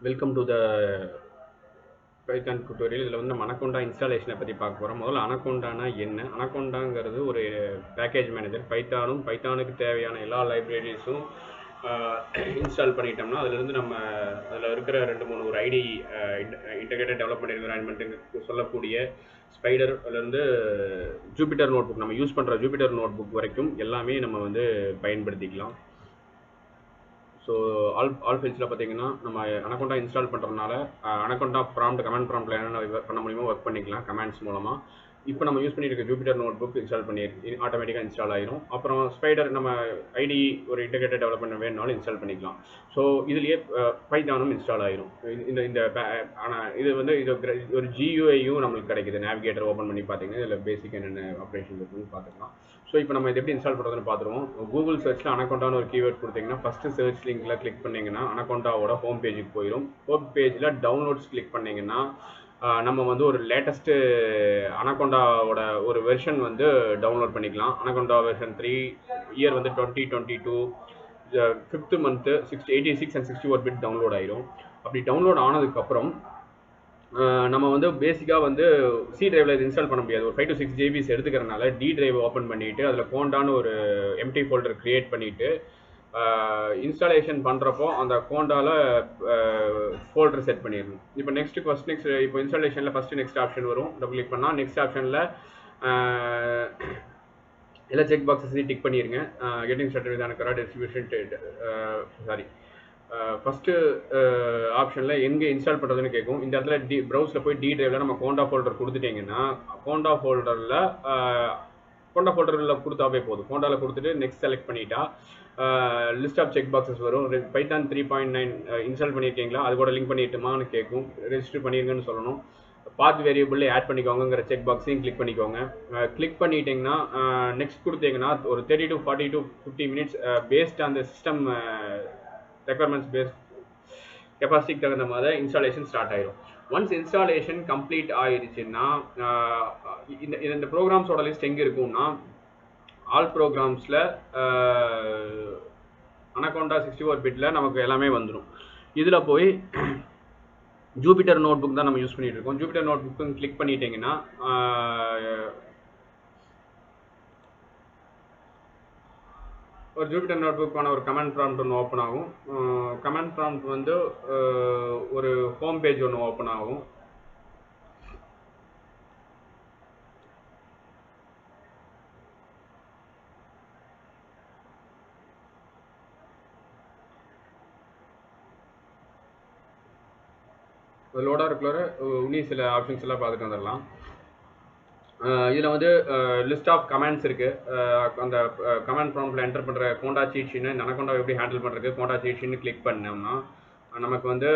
Welcome to the Python tutorial. இதில் வந்து நம்ம அனகோண்டா இன்ஸ்டாலேஷனை பற்றி பார்க்க போகிறோம். முதல்ல அனகோண்டானா என்ன? அனகோண்டாங்கிறது ஒரு பேக்கேஜ் மேனேஜர். பைத்தானுக்கு தேவையான எல்லா லைப்ரரிஸும் இன்ஸ்டால் பண்ணிட்டோம்னா அதிலிருந்து நம்ம அதில் இருக்கிற ஒரு ஐடி இன்டகிரேட்டட் டெவலப்மெண்ட் என்விரான்மெண்ட்டுக்கு சொல்லக்கூடிய ஸ்பைடர் அதுலேருந்து ஜூபிட்டர் நோட் புக், நம்ம யூஸ் பண்ணுற ஜூபிட்டர் நோட் புக் வரைக்கும் எல்லாமே நம்ம வந்து பயன்படுத்திக்கலாம். ஸோ ஆல் ஃபைல்ஸில் பார்த்தீங்கன்னா நம்ம அனகோண்டா இன்ஸ்டால் பண்ணுறதுனால அனகோண்டா கமெண்ட் ப்ராம்ப்டில் என்னென்ன பண்ண முடியுமோ ஒர்க் பண்ணிக்கலாம் கமெண்ட்ஸ் மூலமாக. இப்போ நம்ம யூஸ் பண்ணியிருக்க ஜூபிட்டர் நோட் புக் இன்ஸ்டால் பண்ணி ஆட்டோமேட்டிக்காக இன்ஸ்டால் ஆகிரும். அப்புறம் ஸ்பைடர் நம்ம ஐடி ஒரு இன்டகிரேட்டட் டெவலப்மெண்ட் வேணுனாலும் இன்ஸ்டால் பண்ணிக்கலாம். ஸோ இதுலேயே பைத்தானும் இன்ஸ்டால் ஆகிரும். இந்த இந்த ஆனால் இது வந்து இது ஒரு ஜியூஐயும் நம்மளுக்கு கிடைக்குது. நேவிகேட்டர் ஓப்பன் பண்ணி பார்த்தீங்கன்னா இதில் பேசிக் என்னென்ன ஆப்ரேஷன் இருக்குன்னு பார்த்துக்கலாம். ஸோ இப்போ நம்ம இது எப்படி இன்ஸ்டால் பண்ணுறதுன்னு பார்த்துருவோம். கூகுள் சர்ச்சில் அனகோண்டான்னு ஒரு கீவேர்ட் கொடுத்தீங்கன்னா ஃபஸ்ட்டு சர்ச் லிங்கில் கிளிக் பண்ணிங்கன்னா அனகோண்டாவோட ஹோம் பேஜுக்கு போயிடும். ஹோம் பேஜில் டவுன்லோட்ஸ் கிளிக் பண்ணிங்கன்னா நம்ம வந்து ஒரு லேட்டஸ்ட்டு அனகோண்டாவோட ஒரு வெர்ஷன் வந்து டவுன்லோட் பண்ணிக்கலாம். அனகோண்டா வெர்ஷன் 3 இயர் வந்து 2022 5th month 86 and 64 bit download ஆயிரும். அப்படி டவுன்லோட் ஆனதுக்கப்புறம் நம்ம வந்து பேசிக்காக வந்து சி டிரைவில் இது இன்ஸ்டால் பண்ண முடியாது. ஒரு 5 to 6 ஜிபிஸ் எடுத்துக்கிறனால டி டிரைவ் ஓப்பன் பண்ணிவிட்டு அதில் கோண்டான்னு ஒரு எம்டி ஃபோல்டர் க்ரியேட் பண்ணிவிட்டு இன்ஸ்டாலேஷன் பண்ணுறப்போ அந்த கோண்டாவில் ஃபோல்டர் செட் பண்ணிடணும். இப்போ நெக்ஸ்ட் இப்போ இன்ஸ்டாலேஷனில் நெக்ஸ்ட் ஆப்ஷன் வரும். டபுள் கிளிக் பண்ணால் நெக்ஸ்ட் ஆப்ஷனில் எல்லா செக் பாக்ஸஸையும் டிக் பண்ணிடுங்க. Getting started with Anaconda distribution first ஆப்ஷனில் எங்கே இன்ஸ்டால் பண்ணுறதுன்னு கேட்கும். இந்த இடத்துல ப்ரௌஸில் போய் டி டிரைவில் நம்ம கோண்டா ஃபோல்டர் கொடுத்துட்டிங்கன்னா கோண்டா ஃபோல்டரில் கொடுத்தாவே போதும். கோண்டாவில் கொடுத்துட்டு நெக்ஸ்ட் செலக்ட் பண்ணிட்டா லிஸ்ட் ஆஃப் செக் பாக்ஸஸ் வரும். பைத்தான் 3.9 இன்ஸ்டால் பண்ணியிருக்கீங்களா, அது கூட லிங்க் பண்ணிட்டுமான்னு கேட்கும். ரெஜிஸ்டர் பண்ணிருங்கன்னு சொல்லணும். பாத் வேரியபிள் ஆட் பண்ணிக்கோங்கிற செக் பாக்ஸையும் கிளிக் பண்ணிக்கோங்க. கிளிக் பண்ணிட்டீங்கன்னா நெக்ஸ்ட் கொடுத்தீங்கன்னா ஒரு 30 to 40 to 50 minutes பேஸ்ட் அந்த சிஸ்டம் ரெக்குவயர்மெண்ட்ஸ் பேஸ்ட் கெப்பாசிட்டிக்கு தகுந்த மாதிரி இன்ஸ்டாலேஷன் ஸ்டார்ட் ஆயிடும். ஒன்ஸ் இன்ஸ்டாலேஷன் கம்ப்ளீட் ஆயிடுச்சுன்னா இந்த ப்ரோக்ராம்ஸோட லிஸ்ட் எங்கே இருக்கும்னா ஆல் ப்ரோக்ராம்ஸில் அனகோண்டா 64 பிட்டில் நமக்கு எல்லாமே வந்துடும். இதில் போய் ஜூபிட்டர் நோட் புக் தான் நம்ம யூஸ் பண்ணிட்டு இருக்கோம். ஜூபிட்டர் நோட் புக்கு கிளிக் பண்ணிட்டீங்கன்னா ஒரு ஜூபிட்டர் நோட் புக்கான ஒரு கமெண்ட் ப்ராம்ப்ட் ஒன்று ஓப்பன் ஆகும். கமெண்ட் ப்ராம்ப்ட் வந்து ஒரு ஹோம் பேஜ் ஒன்று ஓப்பன் ஆகும். லோடாக இருக்கிற இன்னும் சில ஆப்ஷன்ஸ் எல்லாம் பார்த்துட்டு வந்துடலாம். இதில் வந்து லிஸ்ட் ஆஃப் கமெண்ட்ஸ் இருக்குது. அந்த கமெண்ட் ப்ராம்ப்டில் என்டர் பண்ணுற கோண்டா சீட் ஷீட்னு இந்த அனகோண்டா எப்படி ஹேண்டில் பண்ணுறது கோண்டா சீட் ஷீட்னு கிளிக் பண்ணோம்னா நமக்கு வந்து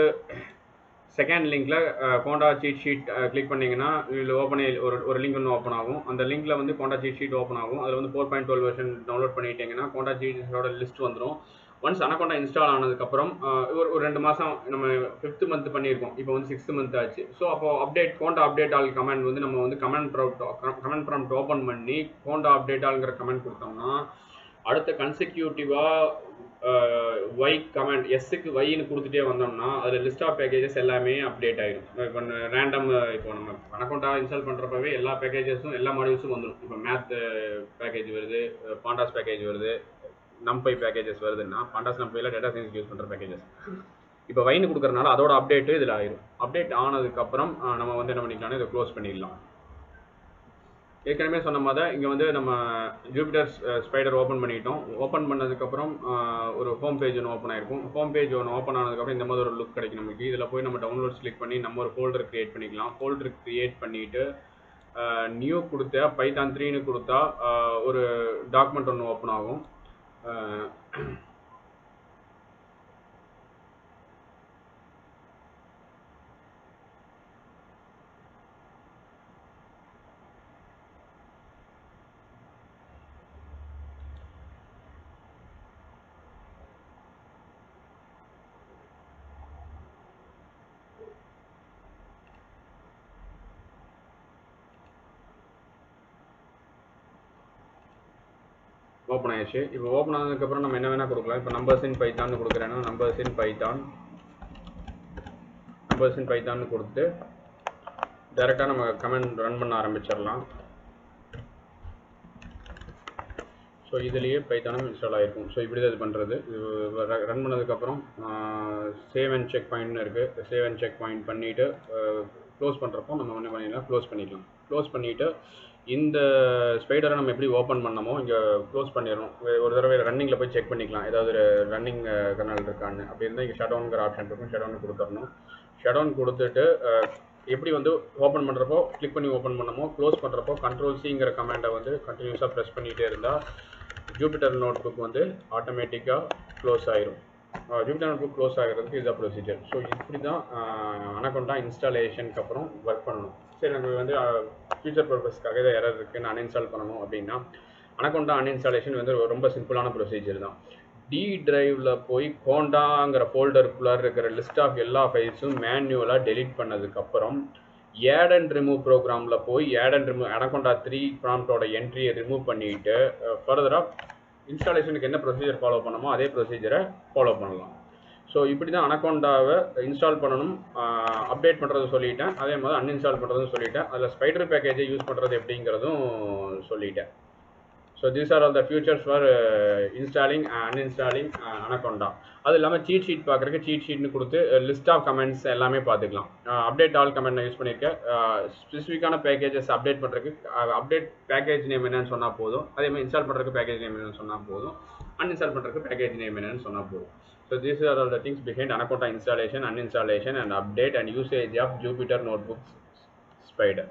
செகண்ட் லிங்க்கில் கோண்டா சீட் ஷீட் கிளிக் பண்ணிங்கன்னா இதில் ஒரு லிங்க் ஒன்று ஓப்பன் ஆகும். அந்த லிங்க்கில் வந்து கோண்டா சீட் ஷீட் ஓப்பன் ஆகும். அதில் வந்து 4.12 வெர்ஷன் டவுன்லோட் பண்ணிட்டீங்கன்னா கோண்டா சீட் ஷீட்டோட லிஸ்ட் வந்துடும். ஒன்ஸ் அனகோண்டா இன்ஸ்டால் ஆனதுக்கப்புறம் ஒரு 2 மாதம் நம்ம 5th மந்த் பண்ணியிருக்கோம். இப்போ வந்து 6th மந்த் ஆச்சு. ஸோ அப்போ கோண்டா அப்டேட் ஆல் கமெண்ட் வந்து நம்ம வந்து கமெண்ட் ப்ராம்ப்ட் ஓப்பன் பண்ணி கோண்டா அப்டேட் ஆல்ங்கிற கமெண்ட் கொடுத்தோம்னா அடுத்த கன்சிக்யூட்டிவாக ஒய் கமெண்ட் எஸ்ஸுக்கு ஒய்ன்னு கொடுத்துட்டே வந்தோம்னா அதில் லிஸ்ட் ஆஃப் பேக்கேஜஸ் எல்லாமே அப்டேட் ஆகிடும். இப்போ ரேண்டம் இப்போ நம்ம அனகோண்டா இன்ஸ்டால் பண்ணுறப்பவே எல்லா பேக்கேஜஸும் எல்லா மாடியூல்ஸும் வந்துடும். இப்போ மேத் பேக்கேஜ் வருது, பாண்டாஸ் பேக்கேஜ் வருது, நம்பை பேக்கேஜஸ் வருதுன்னா பாண்டாஸ் நம்பையில் டேட்டா சயின்ஸ் யூஸ் பண்ணுற பேக்கேஜஸ் இப்போ வைன்னு கொடுக்குறதுனால அதோட அப்டேட்டு இதில் ஆயிடும். அப்டேட் ஆனதுக்கப்புறம் நம்ம வந்து என்ன பண்ணிக்கலாம்னா இதை க்ளோஸ் பண்ணிடலாம். ஏற்கனவே சொன்ன மாதிரி இங்கே வந்து நம்ம ஜூபிட்டர் ஸ்பைடர் ஓப்பன் பண்ணிட்டோம். ஓப்பன் பண்ணதுக்கப்புறம் ஒரு ஹோம் பேஜ் ஒன்று ஓப்பன் ஆகிருக்கும். ஹோம் பேஜ் ஒன்று ஓப்பன் ஆனதுக்கப்புறம் இந்த மாதிரி ஒரு லுக் கிடைக்கும் நமக்கு. இதில் போய் நம்ம டவுன்லோட்ஸ் கிளிக் பண்ணி நம்ம ஒரு ஃபோல்டர் க்ரியேட் பண்ணிக்கலாம். ஃபோல்டர் க்ரியேட் பண்ணிவிட்டு நியூ கொடுத்தா பைத்தான் 3ன்னு கொடுத்தா ஒரு டாக்குமெண்ட் ஒன்று ஓப்பன் ஆகும். ஓப்பன் ஆயிடுச்சு. இப்போ ஓப்பன் ஆனதுக்கப்புறம் நம்ம என்ன வேணால் கொடுக்கலாம். இப்போ நம்பர்ஸ் இன் பைத்தான் கொடுக்குறேன்னா நம்பர்ஸ் இன் பைத்தான் 100% பைத்தான்னு கொடுத்து டைரெக்டாக நம்ம கமெண்ட் ரன் பண்ண ஆரம்பிச்சிடலாம். ஸோ இதுலேயே பைத்தானும் இன்ஸ்டால் ஆகிருக்கும். ஸோ இப்படி தான் இது பண்ணுறது. இது ரன் பண்ணதுக்கப்புறம் சேவ் அண்ட் செக் பாயிண்ட்னு இருக்குது. சேவ் அண்ட் செக் பாயிண்ட் பண்ணிவிட்டு க்ளோஸ் பண்ணுறப்போ நம்ம என்ன பண்ணிடலாம், க்ளோஸ் பண்ணிக்கலாம். க்ளோஸ் பண்ணிவிட்டு இந்த ஸ்பைடரை நம்ம எப்படி ஓப்பன் பண்ணமோ இங்கே க்ளோஸ் பண்ணிடணும். ஒரு தடவை ரன்னிங்கில் போய் செக் பண்ணிக்கலாம், ஏதாவது ஒரு ரன்னிங் கர்னல் இருக்கான்னு. அப்படி இருந்தால் இங்கே ஷட்டவுனுங்கிற ஆப்ஷன் இருக்கும், ஷட்டவுன் கொடுத்துடணும். ஷட்டவுன் கொடுத்துட்டு எப்படி வந்து ஓப்பன் பண்ணுறப்போ கிளிக் பண்ணி ஓப்பன் பண்ணமோ, க்ளோஸ் பண்ணுறப்போ Ctrl+C கமாண்டை வந்து கண்டினியூஸாக ப்ரெஸ் பண்ணிகிட்டே இருந்தால் ஜூபிட்டர் நோட் புக் வந்து ஆட்டோமேட்டிக்காக க்ளோஸ் ஆகிரும். ஜூபிட்டர் நோட் புக் க்ளோஸ் ஆகிறதுக்கு இதுதான் ப்ரொசீஜர். ஸோ இப்படி தான் அனகொண்டா இன்ஸ்டாலேஷனுக்கு அப்புறம் ஒர்க் பண்ணணும். சரி, நம்ம வந்து ஃபியூச்சர் பர்பஸ்க்காக இதை எரர் இருக்குன்னு அன்இன்ஸ்டால் பண்ணணும் அப்படின்னா அனகொண்டா அன்இன்ஸ்டாலேஷன் வந்து ரொம்ப சிம்பிளான ப்ரொசீஜர் தான். டி டிரைவில் போய் கோண்டாங்கிற ஃபோல்டருக்குள்ளார இருக்கிற லிஸ்ட் ஆஃப் எல்லா ஃபைல்ஸும் மேன்யூவலாக டெலீட் பண்ணதுக்கப்புறம் ஆட் அண்ட் ரிமூவ் ப்ரோக்ராமில் போய் ஆட் அண்ட் ரிமூவ் அனகொண்டா 3 ப்ராம்ப்டோட என்ட்ரியை ரிமூவ் பண்ணிவிட்டு ஃபர்தராக இன்ஸ்டாலேஷனுக்கு என்ன ப்ரொசீஜர் ஃபாலோ பண்ணமோ அதே ப்ரொசீஜரை ஃபாலோ பண்ணலாம். ஸோ இப்படி தான் அனகொண்டாவை இன்ஸ்டால் பண்ணணும். அப்டேட் பண்ணுறது சொல்லிட்டேன், அதே மாதிரி அன்இன்ஸ்டால் பண்ணுறதும் சொல்லிட்டேன். அதில் ஸ்பைடர் பேக்கேஜை யூஸ் பண்ணுறது எப்படிங்கிறதும் சொல்லிட்டேன். So these are all the futures for installing uninstalling Anaconda. அது இல்லாமல் சீட் ஷீட் பார்க்குறதுக்கு சீட் ஷீட்னு கொடுத்து லிஸ்ட் ஆஃப் கமெண்ட்ஸ் எல்லாமே பார்த்துக்கலாம். அப்டேட் ஆல் கமெண்ட் நான் யூஸ் பண்ணியிருக்கேன். ஸ்பெசிஃபிக்கான பேக்கேஜஸ் அப்டேட் பண்ணுறதுக்கு அப்டேட் பேக்கேஜ் நேம் என்னன்னு சொன்னால் போதும். அதே மாதிரி இன்ஸ்டால் பண்ணுறதுக்கு பேக்கேஜ் நேம் என்னன்னு சொன்னால் போதும். அன்இன்ஸ்டால் பண்ணுறதுக்கு பேக்கேஜ் நேம் என்னன்னு சொன்னால் போதும். So these are all the things behind Anaconda installation, uninstallation and update and usage of Jupyter Notebooks Spider.